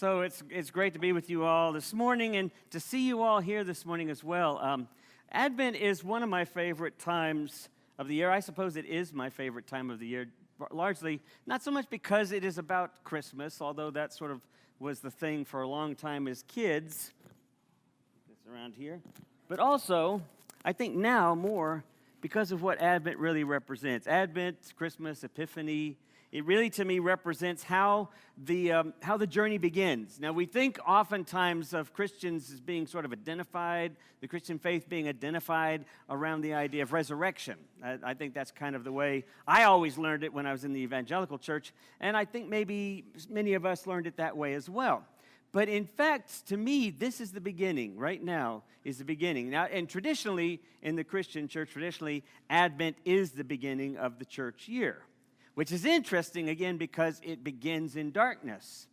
So it's great to be with you all this morning and to see you all here this morning as well. Advent is one of my favorite times of the year. I suppose it is my favorite time of the year, largely not so much because it is about Christmas, although that sort of was the thing for a long time as kids. It's around here. But also, I think now more because of what Advent really represents. Advent, Christmas, Epiphany, it really, to me, represents how the journey begins. Now, we think oftentimes of Christians as being sort of identified, the Christian faith being identified around the idea of resurrection. I think that's kind of the way I always learned it when I was in the evangelical church, and I think maybe many of us learned it that way as well. But in fact, to me, this is the beginning. Right now is the beginning. Now, and traditionally, in the Christian church, Advent is the beginning of the church year. Which is interesting, again, because it begins in darkness.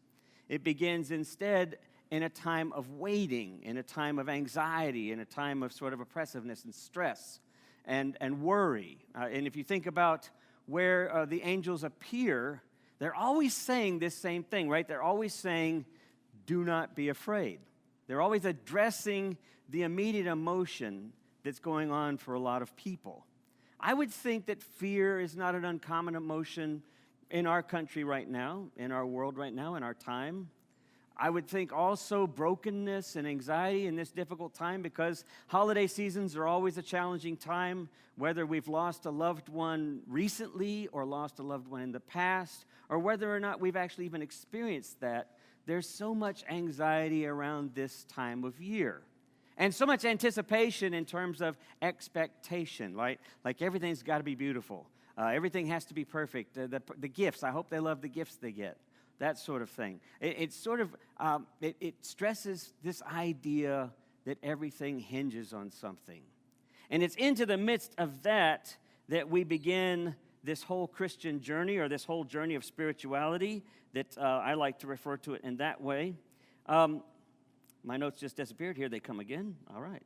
It begins instead in a time of waiting, in a time of anxiety, in a time of sort of oppressiveness and stress and worry. And if you think about where the angels appear, they're always saying this same thing, right? They're always saying, do not be afraid. They're always addressing the immediate emotion that's going on for a lot of people. I would think that fear is not an uncommon emotion in our country right now, in our world right now, in our time. I would think also brokenness and anxiety in this difficult time because holiday seasons are always a challenging time, whether we've lost a loved one recently or lost a loved one in the past, or whether or not we've actually even experienced that. There's so much anxiety around this time of year. And so much anticipation in terms of expectation, right? Like everything's got to be beautiful. Everything has to be perfect. The gifts, I hope they love the gifts they get. That sort of thing. It stresses this idea that everything hinges on something. And it's into the midst of that we begin this whole Christian journey or this whole journey of spirituality that I like to refer to it in that way. My notes just disappeared. Here they come again. All right.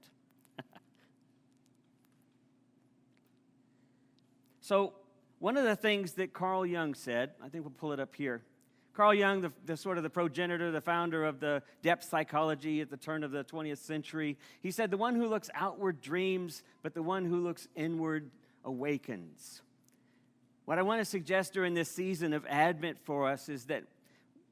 So one of the things that Carl Jung said, I think we'll pull it up here. Carl Jung, the sort of the progenitor, the founder of the depth psychology at the turn of the 20th century, he said, the one who looks outward dreams, but the one who looks inward awakens. What I want to suggest during this season of Advent for us is that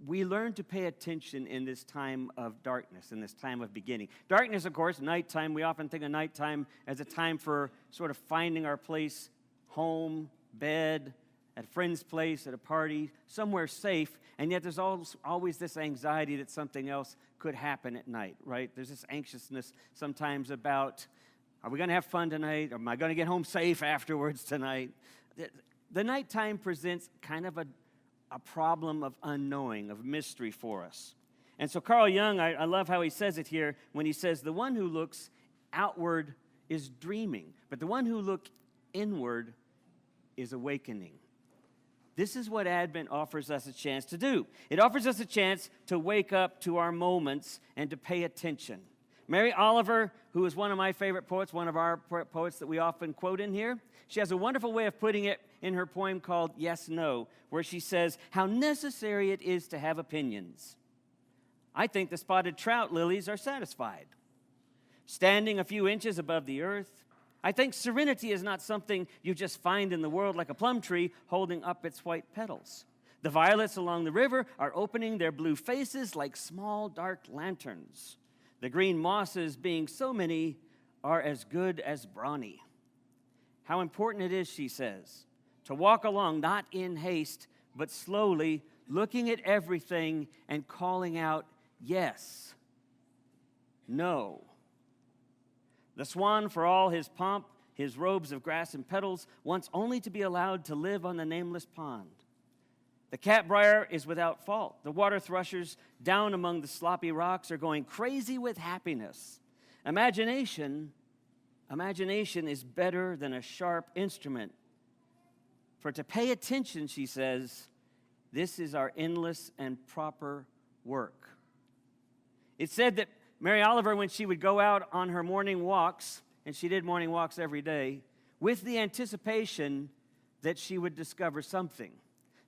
we learn to pay attention in this time of darkness, in this time of beginning. Darkness, of course, nighttime. We often think of nighttime as a time for sort of finding our place, home, bed, at a friend's place, at a party, somewhere safe. And yet there's always this anxiety that something else could happen at night, right? There's this anxiousness sometimes about, are we going to have fun tonight? Or am I going to get home safe afterwards tonight? The nighttime presents kind of a problem of unknowing, of mystery for us. And so Carl Jung, I love how he says it here when he says, the one who looks outward is dreaming, but the one who looks inward is awakening. This is what Advent offers us a chance to do. It offers us a chance to wake up to our moments and to pay attention. Mary Oliver, who is one of my favorite poets, one of our poets that we often quote in here, she has a wonderful way of putting it in her poem called Yes, No, where she says, how necessary it is to have opinions. I think the spotted trout lilies are satisfied. Standing a few inches above the earth, I think serenity is not something you just find in the world like a plum tree holding up its white petals. The violets along the river are opening their blue faces like small dark lanterns. The green mosses, being so many, are as good as brawny. How important it is, she says, to walk along, not in haste, but slowly, looking at everything and calling out, yes, no. The swan, for all his pomp, his robes of grass and petals, wants only to be allowed to live on the nameless pond. The catbrier is without fault. The water thrushes down among the sloppy rocks are going crazy with happiness. Imagination is better than a sharp instrument. For to pay attention, she says, this is our endless and proper work. It's said that Mary Oliver, when she would go out on her morning walks, and she did morning walks every day, with the anticipation that she would discover something.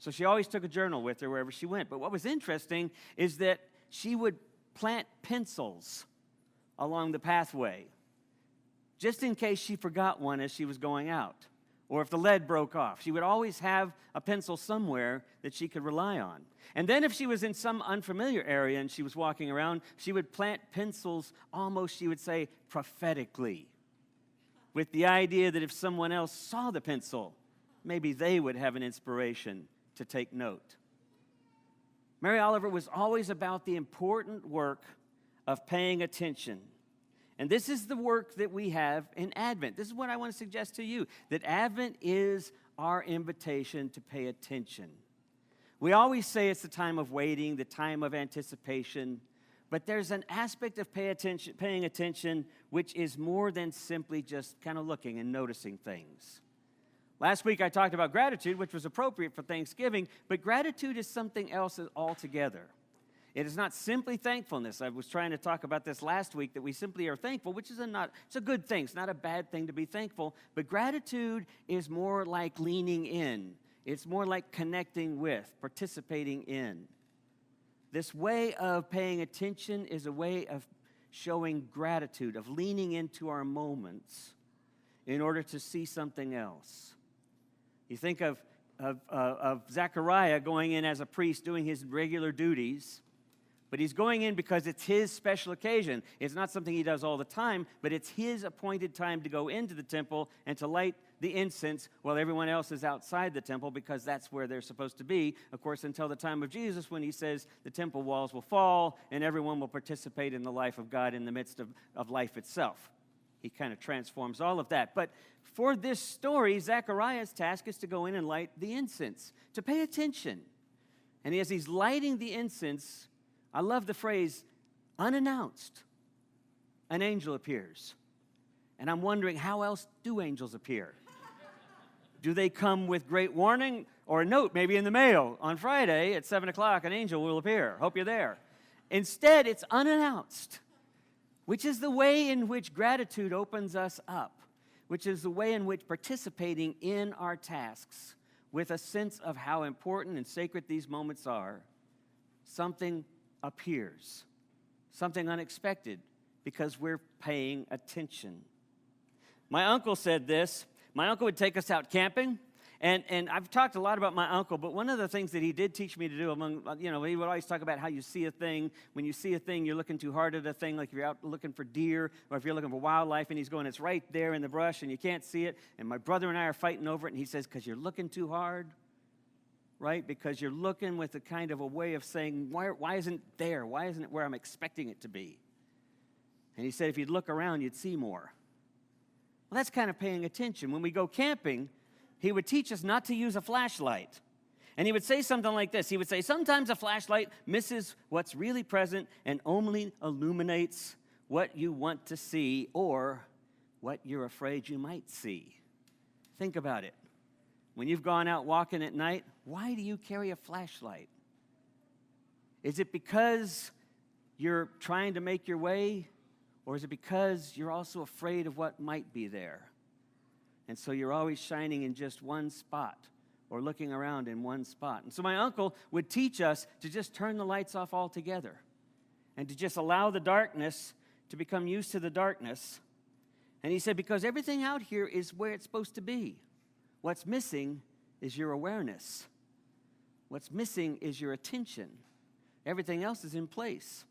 So she always took a journal with her wherever she went. But what was interesting is that she would plant pencils along the pathway, just in case she forgot one as she was going out, or if the lead broke off. She would always have a pencil somewhere that she could rely on. And then if she was in some unfamiliar area and she was walking around, she would plant pencils almost, she would say, prophetically, with the idea that if someone else saw the pencil, maybe they would have an inspiration to take note. Mary Oliver was always about the important work of paying attention. And this is the work that we have in Advent. This is what I want to suggest to you, that Advent is our invitation to pay attention. We always say it's the time of waiting, the time of anticipation, but there's an aspect of paying attention which is more than simply just kind of looking and noticing things. Last week I talked about gratitude, which was appropriate for Thanksgiving, but gratitude is something else altogether. It is not simply thankfulness. I was trying to talk about this last week, that we simply are thankful, which is it's a good thing. It's not a bad thing to be thankful, but gratitude is more like leaning in. It's more like connecting with, participating in. This way of paying attention is a way of showing gratitude, of leaning into our moments in order to see something else. You think of Zechariah going in as a priest, doing his regular duties, but he's going in because it's his special occasion. It's not something he does all the time, but it's his appointed time to go into the temple and to light the incense while everyone else is outside the temple, because that's where they're supposed to be, of course, until the time of Jesus, when he says the temple walls will fall and everyone will participate in the life of God in the midst of life itself. He kind of transforms all of that. But for this story, Zechariah's task is to go in and light the incense, to pay attention. And as he's lighting the incense, I love the phrase, unannounced, an angel appears. And I'm wondering, how else do angels appear? Do they come with great warning, or a note maybe in the mail on Friday at 7 o'clock, an angel will appear. Hope you're there. Instead, it's unannounced, which is the way in which gratitude opens us up, which is the way in which participating in our tasks with a sense of how important and sacred these moments are, something appears, something unexpected, because we're paying attention. My uncle said this. My uncle would take us out camping, and I've talked a lot about my uncle, but one of the things that he did teach me to do, he would always talk about how you see a thing. When you see a thing, you're looking too hard at a thing, like if you're out looking for deer, or if you're looking for wildlife, and he's going, it's right there in the brush, and you can't see it, and my brother and I are fighting over it, and he says, because you're looking too hard, right? Because you're looking with a kind of a way of saying, why isn't it there? Why isn't it where I'm expecting it to be? And he said, if you'd look around, you'd see more. Well, that's kind of paying attention. When we go camping, he would teach us not to use a flashlight. And he would say something like this. He would say, sometimes a flashlight misses what's really present and only illuminates what you want to see or what you're afraid you might see. Think about it. When you've gone out walking at night, why do you carry a flashlight? Is it because you're trying to make your way? Or is it because you're also afraid of what might be there? And so you're always shining in just one spot or looking around in one spot. And so my uncle would teach us to just turn the lights off altogether and to just allow the darkness to become used to the darkness. And he said, because everything out here is where it's supposed to be. What's missing is your awareness. What's missing is your attention. Everything else is in place.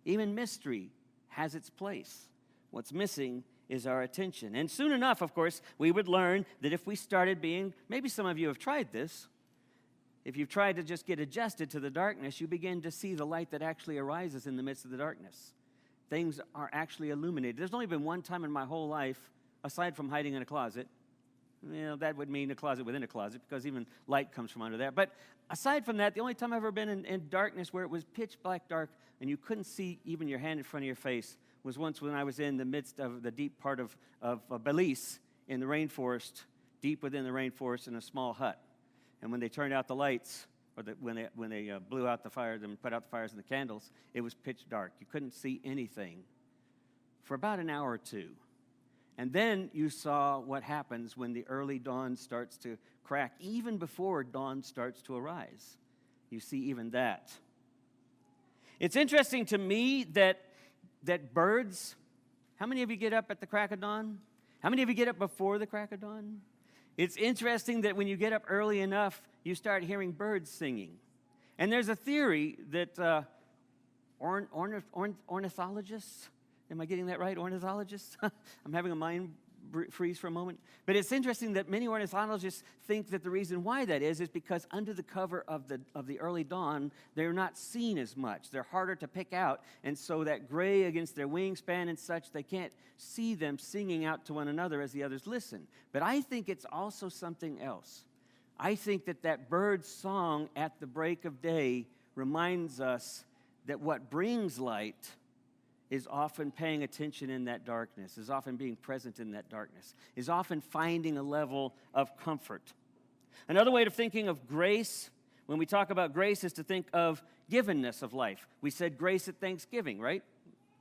Even mystery has its place. What's missing is our attention. And soon enough, of course, we would learn that if we started being, maybe some of you have tried this, if you've tried to just get adjusted to the darkness, you begin to see the light that actually arises in the midst of the darkness. Things are actually illuminated. There's only been one time in my whole life, aside from hiding in a closet. That would mean a closet within a closet, because even light comes from under that. But aside from that, the only time I've ever been in darkness where it was pitch black dark and you couldn't see even your hand in front of your face was once when I was in the midst of the deep part of Belize in the rainforest, deep within the rainforest in a small hut. And when they turned out the lights, or when they blew out the fires and put out the fires and the candles, it was pitch dark. You couldn't see anything for about an hour or two. And then you saw what happens when the early dawn starts to crack, even before dawn starts to arise. You see even that. It's interesting to me that birds, how many of you get up at the crack of dawn? How many of you get up before the crack of dawn? It's interesting that when you get up early enough, you start hearing birds singing. And there's a theory that ornithologists, am I getting that right? Ornithologists? I'm having a mind freeze for a moment. But it's interesting that many ornithologists think that the reason why that is because under the cover of the early dawn, they're not seen as much. They're harder to pick out. And so that gray against their wingspan and such, they can't see them singing out to one another as the others listen. But I think it's also something else. I think that bird's song at the break of day reminds us that what brings light is often paying attention in that darkness, is often being present in that darkness, is often finding a level of comfort. Another way of thinking of grace, when we talk about grace, is to think of givenness of life. We said grace at Thanksgiving, right?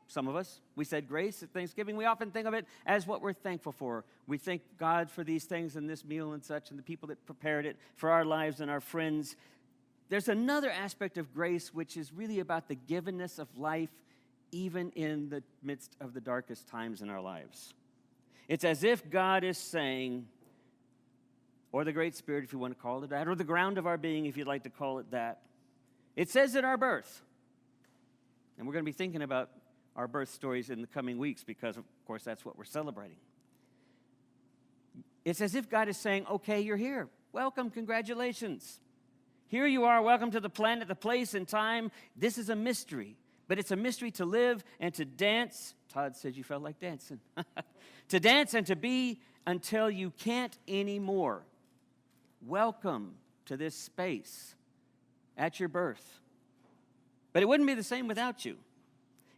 Some of us. We said grace at Thanksgiving. We often think of it as what we're thankful for. We thank God for these things and this meal and such, and the people that prepared it for our lives and our friends. There's another aspect of grace which is really about the givenness of life even in the midst of the darkest times in our lives. It's as if God is saying, or the Great Spirit, if you want to call it that, or the ground of our being, if you'd like to call it that. It says at our birth, and we're going to be thinking about our birth stories in the coming weeks because, of course, that's what we're celebrating. It's as if God is saying, okay, you're here. Welcome, congratulations. Here you are, welcome to the planet, the place and time. This is a mystery. But it's a mystery to live and to dance. Todd said you felt like dancing. To dance and to be until you can't anymore. Welcome to this space at your birth. But it wouldn't be the same without you.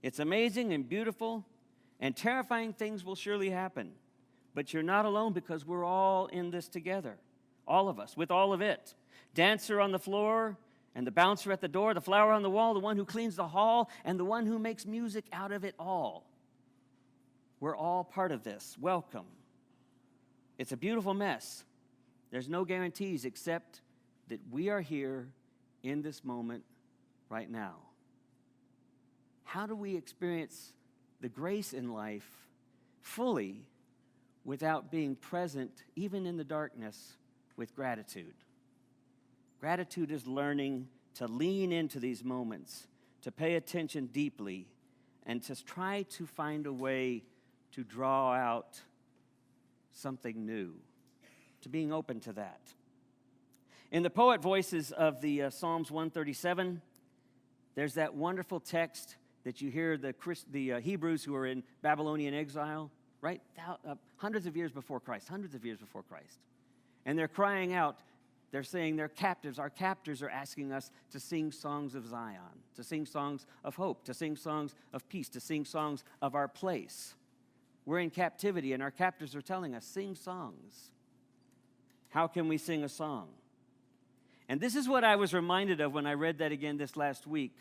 It's amazing and beautiful, and terrifying things will surely happen. But you're not alone because we're all in this together. All of us, with all of it. Dancer on the floor, and the bouncer at the door, the flower on the wall, the one who cleans the hall, and the one who makes music out of it all. We're all part of this. Welcome. It's a beautiful mess. There's no guarantees except that we are here in this moment right now. How do we experience the grace in life fully without being present, even in the darkness, with gratitude? Gratitude is learning to lean into these moments, to pay attention deeply, and to try to find a way to draw out something new, to being open to that. In the poet voices of the Psalms 137, there's that wonderful text that you hear the Hebrews who are in Babylonian exile, right? Hundreds of years before Christ. And they're crying out, they're saying our captors are asking us to sing songs of Zion, to sing songs of hope, to sing songs of peace, to sing songs of our place. We're in captivity, and our captors are telling us, sing songs. How can we sing a song? And this is what I was reminded of when I read that again this last week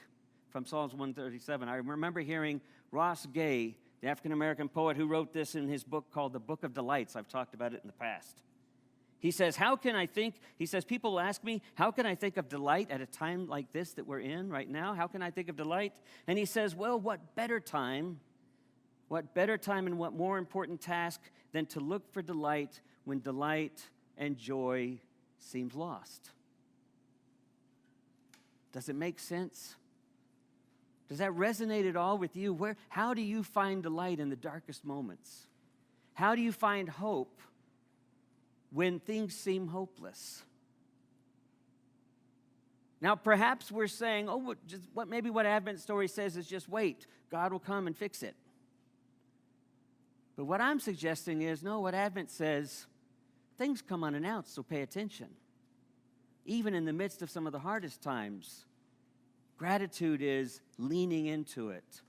from Psalms 137. I remember hearing Ross Gay, the African-American poet who wrote this in his book called The Book of Delights. I've talked about it in the past. He says, people will ask me, how can I think of delight at a time like this that we're in right now? How can I think of delight? And he says, well, what better time and what more important task than to look for delight when delight and joy seems lost? Does it make sense? Does that resonate at all with you? How do you find delight in the darkest moments? How do you find hope when things seem hopeless? Now, perhaps we're saying, maybe what Advent story says is just wait. God will come and fix it. But what I'm suggesting is, no, what Advent says, things come unannounced, so pay attention. Even in the midst of some of the hardest times, gratitude is leaning into it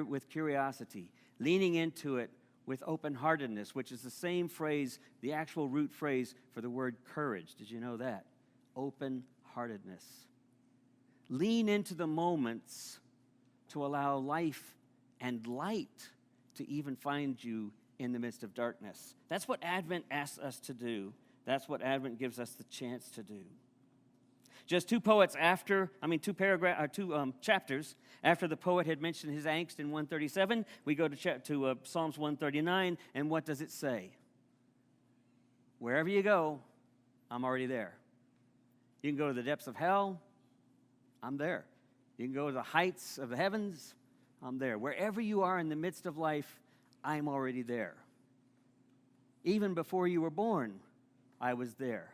with curiosity, leaning into it with open-heartedness, which is the same phrase, the actual root phrase for the word courage. Did you know that? Open-heartedness. Lean into the moments to allow life and light to even find you in the midst of darkness. That's what Advent asks us to do. That's what Advent gives us the chance to do. Just two chapters after the poet had mentioned his angst in 137, we go to Psalms 139, and what does it say? Wherever you go, I'm already there. You can go to the depths of hell, I'm there. You can go to the heights of the heavens, I'm there. Wherever you are in the midst of life, I'm already there. Even before you were born, I was there.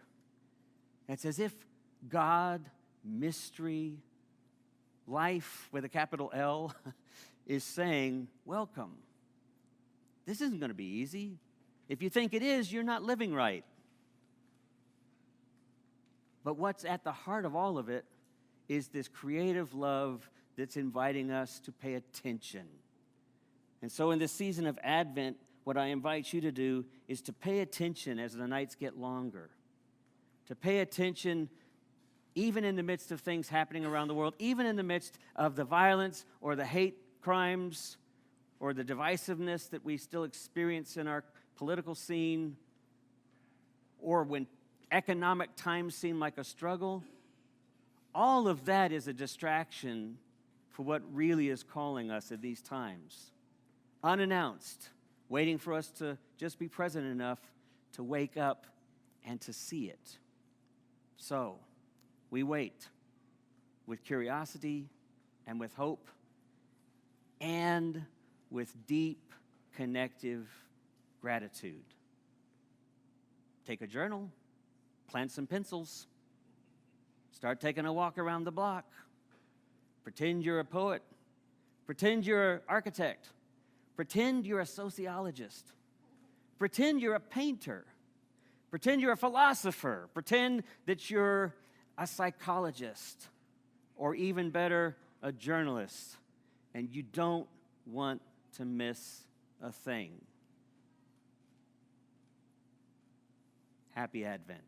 It's as if God, mystery, life with a capital L, is saying, welcome. This isn't going to be easy. If you think it is, you're not living right. But what's at the heart of all of it is this creative love that's inviting us to pay attention. And so in this season of Advent, what I invite you to do is to pay attention as the nights get longer. To pay attention even in the midst of things happening around the world, even in the midst of the violence or the hate crimes or the divisiveness that we still experience in our political scene, or when economic times seem like a struggle. All of that is a distraction for what really is calling us at these times. Unannounced, waiting for us to just be present enough to wake up and to see it. So, we wait with curiosity and with hope and with deep connective gratitude. Take a journal, plant some pencils, start taking a walk around the block. Pretend you're a poet. Pretend you're an architect. Pretend you're a sociologist. Pretend you're a painter. Pretend you're a philosopher. Pretend that you're a psychologist, or even better, a journalist, and you don't want to miss a thing. Happy Advent.